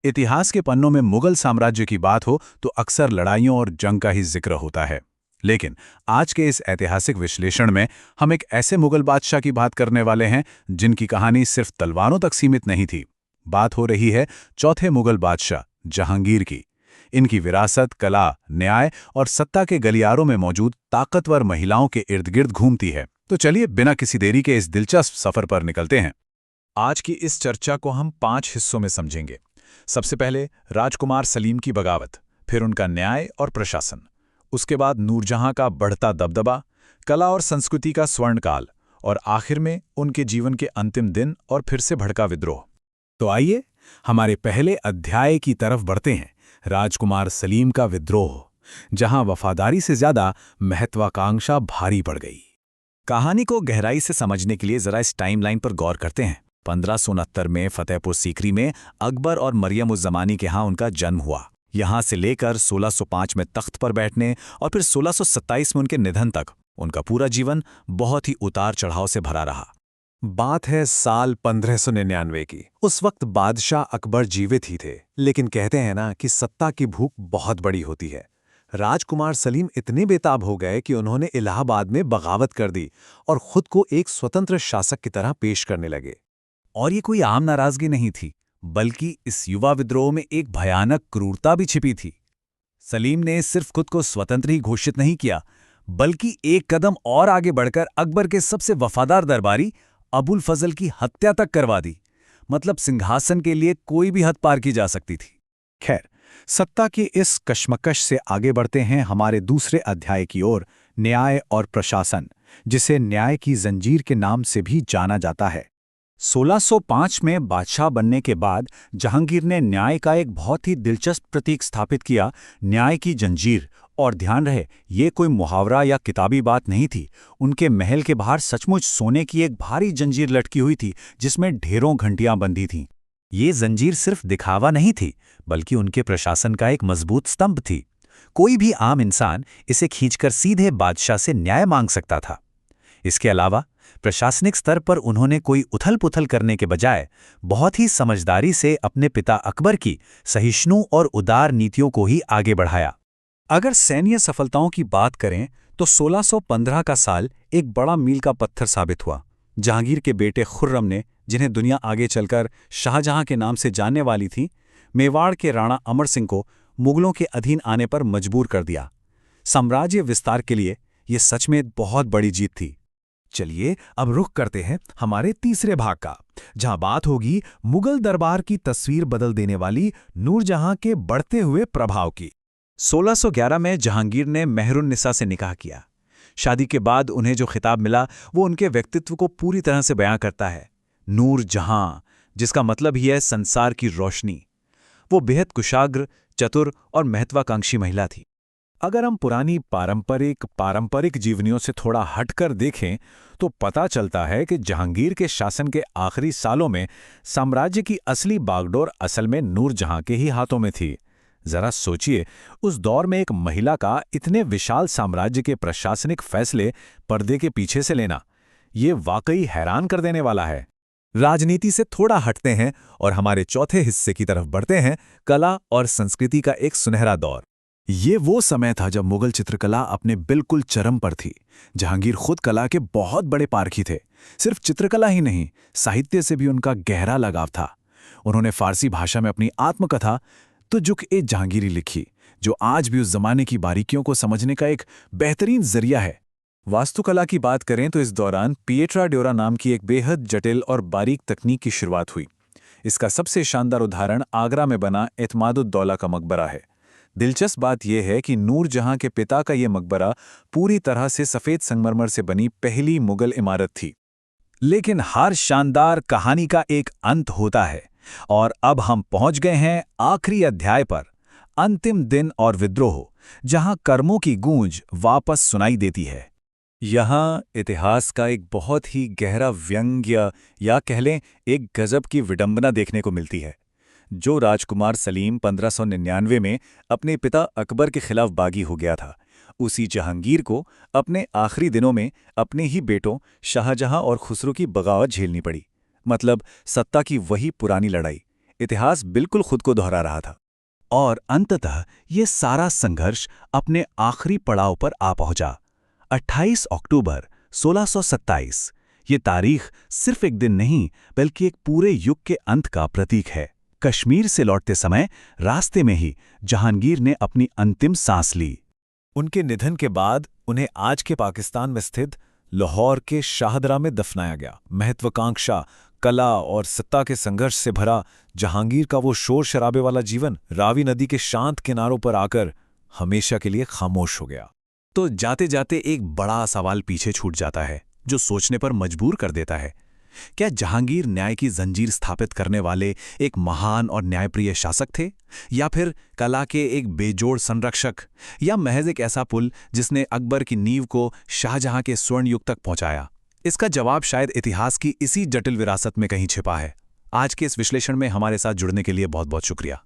इतिहास के पन्नों में मुगल साम्राज्य की बात हो तो अक्सर लड़ाइयों और जंग का ही जिक्र होता है। लेकिन आज के इस ऐतिहासिक विश्लेषण में हम एक ऐसे मुगल बादशाह की बात करने वाले हैं जिनकी कहानी सिर्फ तलवारों तक सीमित नहीं थी। बात हो रही है चौथे मुगल बादशाह जहांगीर की। इनकी विरासत कला, न्याय और सत्ता के गलियारों में मौजूद ताकतवर महिलाओं के इर्द गिर्द घूमती है। तो चलिए बिना किसी देरी के इस दिलचस्प सफर पर निकलते हैं। आज की इस चर्चा को हम 5 हिस्सों में समझेंगे। सबसे पहले राजकुमार सलीम की बगावत, फिर उनका न्याय और प्रशासन, उसके बाद नूरजहां का बढ़ता दबदबा, कला और संस्कृति का स्वर्णकाल, और आखिर में उनके जीवन के अंतिम दिन और फिर से भड़का विद्रोह। तो आइए हमारे पहले अध्याय की तरफ बढ़ते हैं, राजकुमार सलीम का विद्रोह, जहां वफादारी से ज्यादा महत्वाकांक्षा भारी पड़ गई। कहानी को गहराई से समझने के लिए जरा इस टाइमलाइन पर गौर करते हैं। 1569 में फतेहपुर सीकरी में अकबर और मरियम उज़ ज़मानी के यहाँ उनका जन्म हुआ। यहाँ से लेकर 1605 में तख्त पर बैठने और फिर 1627 में उनके निधन तक उनका पूरा जीवन बहुत ही उतार चढ़ाव से भरा रहा। बात है साल 1599 की। उस वक्त बादशाह अकबर जीवित ही थे, लेकिन कहते हैं ना कि सत्ता की भूख बहुत बड़ी होती है। राजकुमार सलीम इतने बेताब हो गए कि उन्होंने इलाहाबाद में बगावत कर दी और खुद को एक स्वतंत्र शासक की तरह पेश करने लगे। और ये कोई आम नाराजगी नहीं थी, बल्कि इस युवा विद्रोह में एक भयानक क्रूरता भी छिपी थी। सलीम ने सिर्फ खुद को स्वतंत्र ही घोषित नहीं किया, बल्कि एक कदम और आगे बढ़कर अकबर के सबसे वफादार दरबारी अबुल फजल की हत्या तक करवा दी। मतलब सिंहासन के लिए कोई भी हद पार की जा सकती थी। खैर, सत्ता की इस कश्मकश से आगे बढ़ते हैं हमारे दूसरे अध्याय की ओर, न्याय और प्रशासन, जिसे न्याय की जंजीर के नाम से भी जाना जाता है। 1605 में बादशाह बनने के बाद जहांगीर ने न्याय का एक बहुत ही दिलचस्प प्रतीक स्थापित किया, न्याय की जंजीर। और ध्यान रहे, ये कोई मुहावरा या किताबी बात नहीं थी। उनके महल के बाहर सचमुच सोने की एक भारी जंजीर लटकी हुई थी, जिसमें ढेरों घंटियां बंधी थीं। ये जंजीर सिर्फ दिखावा नहीं थी, बल्कि उनके प्रशासन का एक मजबूत स्तंभ थी। कोई भी आम इंसान इसे खींचकर सीधे बादशाह से न्याय मांग सकता था। इसके अलावा प्रशासनिक स्तर पर उन्होंने कोई उथल-पुथल करने के बजाय बहुत ही समझदारी से अपने पिता अकबर की सहिष्णु और उदार नीतियों को ही आगे बढ़ाया। अगर सैन्य सफलताओं की बात करें तो 1615 का साल एक बड़ा मील का पत्थर साबित हुआ। जहांगीर के बेटे खुर्रम ने, जिन्हें दुनिया आगे चलकर शाहजहां के नाम से जानने वाली थी, मेवाड़ के राणा अमर सिंह को मुगलों के अधीन आने पर मजबूर कर दिया। साम्राज्य विस्तार के लिए यह सच में बहुत बड़ी जीत थी। चलिए अब रुख करते हैं हमारे तीसरे भाग का, जहां बात होगी मुगल दरबार की तस्वीर बदल देने वाली नूरजहां के बढ़ते हुए प्रभाव की। 1611 में जहांगीर ने मेहरुन्निसा से निकाह किया। शादी के बाद उन्हें जो खिताब मिला वो उनके व्यक्तित्व को पूरी तरह से बयां करता है, नूरजहां, जिसका मतलब ही है संसार की रोशनी। वो बेहद कुशाग्र, चतुर और महत्वाकांक्षी महिला थी। अगर हम पुरानी पारंपरिक जीवनियों से थोड़ा हटकर देखें तो पता चलता है कि जहांगीर के शासन के आखिरी सालों में साम्राज्य की असली बागडोर असल में नूरजहां के ही हाथों में थी। जरा सोचिए, उस दौर में एक महिला का इतने विशाल साम्राज्य के प्रशासनिक फैसले पर्दे के पीछे से लेना, ये वाकई हैरान कर देने वाला है। राजनीति से थोड़ा हटते हैं और हमारे चौथे हिस्से की तरफ बढ़ते हैं, कला और संस्कृति का एक सुनहरा दौर। ये वो समय था जब मुगल चित्रकला अपने बिल्कुल चरम पर थी। जहांगीर खुद कला के बहुत बड़े पारखी थे। सिर्फ चित्रकला ही नहीं, साहित्य से भी उनका गहरा लगाव था। उन्होंने फारसी भाषा में अपनी आत्मकथा तुजुक-ए-जहांगीरी लिखी, जो आज भी उस जमाने की बारीकियों को समझने का एक बेहतरीन जरिया है। वास्तुकला की बात करें तो इस दौरान पिएट्रा ड्योरा नाम की एक बेहद जटिल और बारीक तकनीक की शुरुआत हुई। इसका सबसे शानदार उदाहरण आगरा में बना एतमादुद्दौला का मकबरा है। दिलचस्प बात यह है कि नूरजहां के पिता का यह मकबरा पूरी तरह से सफ़ेद संगमरमर से बनी पहली मुगल इमारत थी। लेकिन हर शानदार कहानी का एक अंत होता है, और अब हम पहुंच गए हैं आखिरी अध्याय पर, अंतिम दिन और विद्रोह, जहां कर्मों की गूंज वापस सुनाई देती है। यहाँ इतिहास का एक बहुत ही गहरा व्यंग्य, या कह लें एक गजब की विडंबना देखने को मिलती है। जो राजकुमार सलीम 1599 में अपने पिता अकबर के खिलाफ बागी हो गया था, उसी जहांगीर को अपने आखिरी दिनों में अपने ही बेटों शाहजहां और खुसरो की बगावत झेलनी पड़ी। मतलब सत्ता की वही पुरानी लड़ाई, इतिहास बिल्कुल खुद को दोहरा रहा था। और अंततः ये सारा संघर्ष अपने आखिरी पड़ाव पर आ पहुंचा। 28 अक्टूबर 1627। ये तारीख सिर्फ एक दिन नहीं बल्कि एक पूरे युग के अंत का प्रतीक है। कश्मीर से लौटते समय रास्ते में ही जहांगीर ने अपनी अंतिम सांस ली। उनके निधन के बाद उन्हें आज के पाकिस्तान में स्थित लाहौर के शाहदरा में दफनाया गया। महत्वाकांक्षा, कला और सत्ता के संघर्ष से भरा जहांगीर का वो शोर शराबे वाला जीवन रावी नदी के शांत किनारों पर आकर हमेशा के लिए खामोश हो गया। तो जाते जाते एक बड़ा सवाल पीछे छूट जाता है जो सोचने पर मजबूर कर देता है। क्या जहांगीर न्याय की जंजीर स्थापित करने वाले एक महान और न्यायप्रिय शासक थे, या फिर कला के एक बेजोड़ संरक्षक, या महज एक ऐसा पुल जिसने अकबर की नींव को शाहजहां के स्वर्ण युग तक पहुंचाया? इसका जवाब शायद इतिहास की इसी जटिल विरासत में कहीं छिपा है। आज के इस विश्लेषण में हमारे साथ जुड़ने के लिए बहुत बहुत शुक्रिया।